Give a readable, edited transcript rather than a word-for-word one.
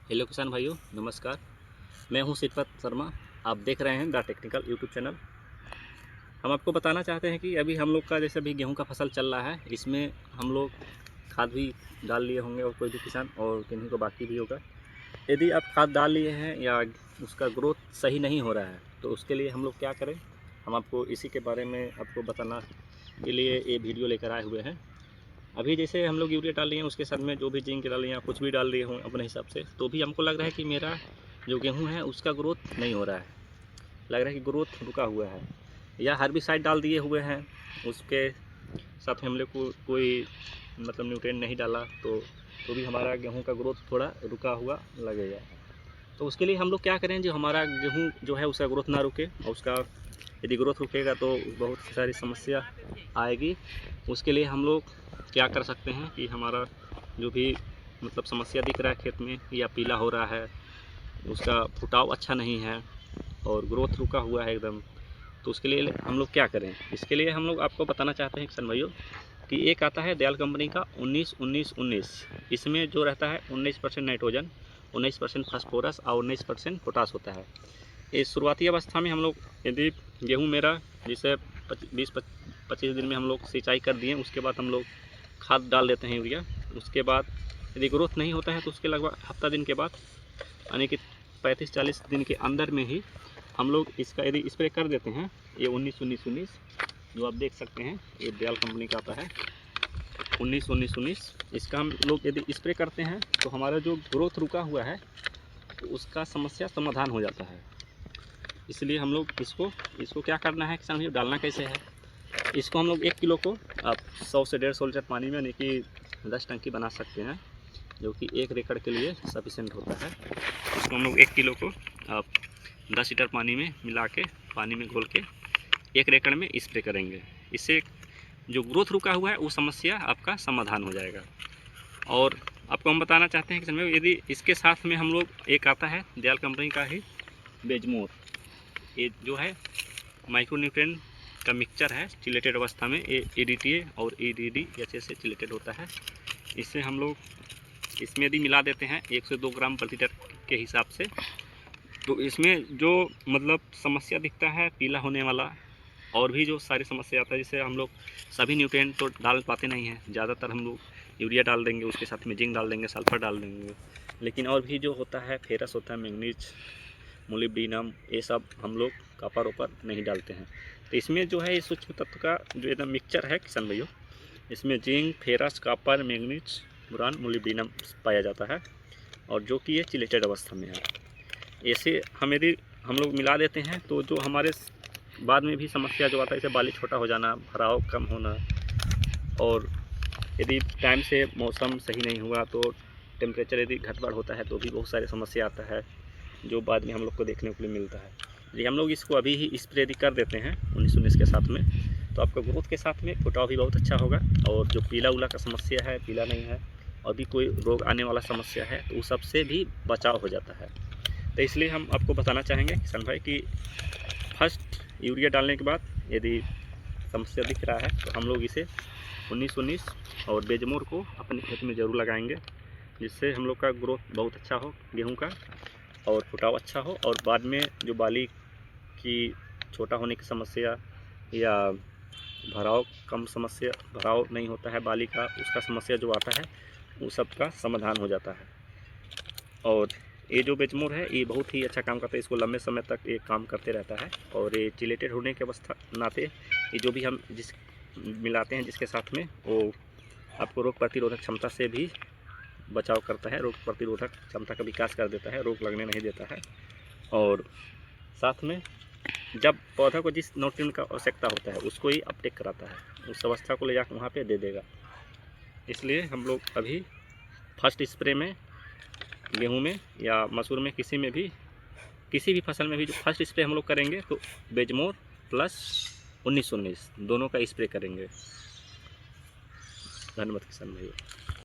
Hello किसान भाइयों, नमस्कार। मैं हूं श्रीपत शर्मा। आप देख रहे हैं द टेक्निकल यूट्यूब चैनल। हम आपको बताना चाहते हैं कि अभी हम लोग का जैसे अभी गेहूं का फसल चल रहा है, इसमें हम लोग खाद भी डाल लिए होंगे और कोई भी किसान और किन्हीं को बाकी भी होगा। यदि आप खाद डाल लिए हैं या उसका ग्रोथ सही नहीं हो रहा है तो उसके लिए हम लोग क्या करें, हम आपको इसी के बारे में आपको बताना के लिए ये वीडियो लेकर आए हुए हैं। अभी जैसे हम लोग यूरिया डाल रहे हैं, उसके साथ में जो भी जिंक डाल रहे हैं या कुछ भी डाल रहे हों अपने हिसाब से, तो भी हमको लग रहा है कि मेरा जो गेहूं है उसका ग्रोथ नहीं हो रहा है। लग रहा है कि ग्रोथ रुका हुआ है, या हर्बिसाइड डाल दिए हुए हैं, उसके साथ में हम लोग को कोई मतलब न्यूट्रिएंट नहीं डाला तो भी हमारा गेहूं का ग्रोथ थोड़ा रुका हुआ लगेगा। तो उसके लिए हम लोग क्या करें, जो हमारा गेहूं जो है उसका ग्रोथ ना रुके, और उसका यदि ग्रोथ रुकेगा तो बहुत सारी समस्या आएगी। उसके लिए हम लोग क्या कर सकते हैं कि हमारा जो भी मतलब समस्या दिख रहा है खेत में, या पीला हो रहा है, उसका फुटाव अच्छा नहीं है और ग्रोथ रुका हुआ है एकदम, तो उसके लिए हम लोग क्या करें। इसके लिए हम लोग आपको बताना चाहते हैं किसान भाइयों कि एक आता है दयाल कंपनी का 19-19-19। इसमें जो रहता है 19% नाइट्रोजन, 19% फास्फोरस और 19% पोटास होता है। इस शुरुआती अवस्था में हम लोग यदि गेहूँ मेरा जैसे 20-25 दिन में हम लोग सिंचाई कर दिए, उसके बाद हम लोग खाद डाल देते हैं यूरिया। उसके बाद यदि ग्रोथ नहीं होता है तो उसके लगभग हफ्ता दिन के बाद, यानी कि 35-40 दिन के अंदर में ही हम लोग इसका यदि स्प्रे कर देते हैं, ये 19-19-19 जो आप देख सकते हैं, ये दयाल कंपनी का आता है 19-19-19। इसका हम लोग यदि स्प्रे करते हैं तो हमारा जो ग्रोथ रुका हुआ है तो उसका समस्या समाधान हो जाता है। इसलिए हम लोग इसको क्या करना है किसान भाई, डालना कैसे है। इसको हम लोग 1 किलो को आप 100 से 150 लीटर पानी में, यानी कि 10 टंकी बना सकते हैं, जो कि 1 एकड़ के लिए सफिशेंट होता है। इसको हम लोग 1 किलो को आप 10 लीटर पानी में मिला के, पानी में घोल के 1 एकड़ में स्प्रे करेंगे। इससे जो ग्रोथ रुका हुआ है वो समस्या आपका समाधान हो जाएगा। और आपको हम बताना चाहते हैं कि समझो, यदि इसके साथ में हम लोग एक आता है दयाल कंपनी का ही बेजमोर, ये जो है माइक्रो न्यूट्रिएंट का मिक्सचर है, चिलेटेड अवस्था में ये EDTA और EDD अच्छे से चिलेटेड होता है। इससे हम लोग इसमें यदि मिला देते हैं 1 से 2 ग्राम प्रति लीटर के हिसाब से, तो इसमें जो मतलब समस्या दिखता है पीला होने वाला, और भी जो सारी समस्या आता है, जैसे हम लोग सभी न्यूट्रिएंट तो डाल पाते नहीं हैं, ज़्यादातर हम लोग यूरिया डाल देंगे, उसके साथ में जिंक डाल देंगे, सल्फर डाल देंगे, लेकिन और भी जो होता है फेरस होता है, मैंगनीज, मोलिब्डेनम, ये सब हम लोग कॉपर ओपर नहीं डालते हैं। तो इसमें जो है ये सूक्ष्म तत्व का जो एकदम मिक्सचर है किसान भाइयों, इसमें zinc, ferrous, copper, manganese, boron, molybdenum पाया जाता है, और जो कि ये चिलेटेड अवस्था में है। ऐसे यदि हम लोग मिला देते हैं तो जो हमारे बाद में भी समस्या जो आता है, जैसे बाली छोटा हो जाना, भराव कम होना, और यदि टाइम से मौसम सही नहीं हुआ तो टेम्परेचर यदि घट बढ़ होता है तो भी बहुत सारी समस्या आता है, जो बाद में हम लोग को देखने को मिलता है। यदि हम लोग इसको अभी ही स्प्रे यदि कर देते हैं 19-19 के साथ में, तो आपका ग्रोथ के साथ में फुटाव भी बहुत अच्छा होगा, और जो पीला उला का समस्या है, पीला नहीं है, और भी कोई रोग आने वाला समस्या है, तो उस सबसे भी बचाव हो जाता है। तो इसलिए हम आपको बताना चाहेंगे किसान भाई कि फर्स्ट यूरिया डालने के बाद यदि समस्या दिख रहा है तो हम लोग इसे 19-19 और बेजमोर को अपने खेत में ज़रूर लगाएंगे, जिससे हम लोग का ग्रोथ बहुत अच्छा हो गेहूं का, और फुटाव अच्छा हो, और बाद में जो बाली की छोटा होने की समस्या या भराव नहीं होता है बाली का, उसका समस्या जो आता है वो सब का समाधान हो जाता है। और ये जो बेजमोर है ये बहुत ही अच्छा काम करता है, इसको लंबे समय तक ये काम करते रहता है, और ये चिलेटेड होने के अवस्था नाते ये जो भी हम जिस मिलाते हैं जिसके साथ में, वो आपको रोग प्रतिरोधक क्षमता से भी बचाव करता है, रोग प्रतिरोधक क्षमता का विकास कर देता है, रोग लगने नहीं देता है, और साथ में जब पौधा को जिस न्यूट्रिएंट का आवश्यकता होता है उसको ही अपटेक कराता है, उस अवस्था को ले जाकर वहाँ पे दे देगा। इसलिए हम लोग अभी फर्स्ट स्प्रे में गेहूं में या मसूर में किसी भी फसल में भी जो फर्स्ट स्प्रे हम लोग करेंगे तो बेजमोर प्लस 19-19 दोनों का स्प्रे करेंगे। धन्यवाद किसान भाई।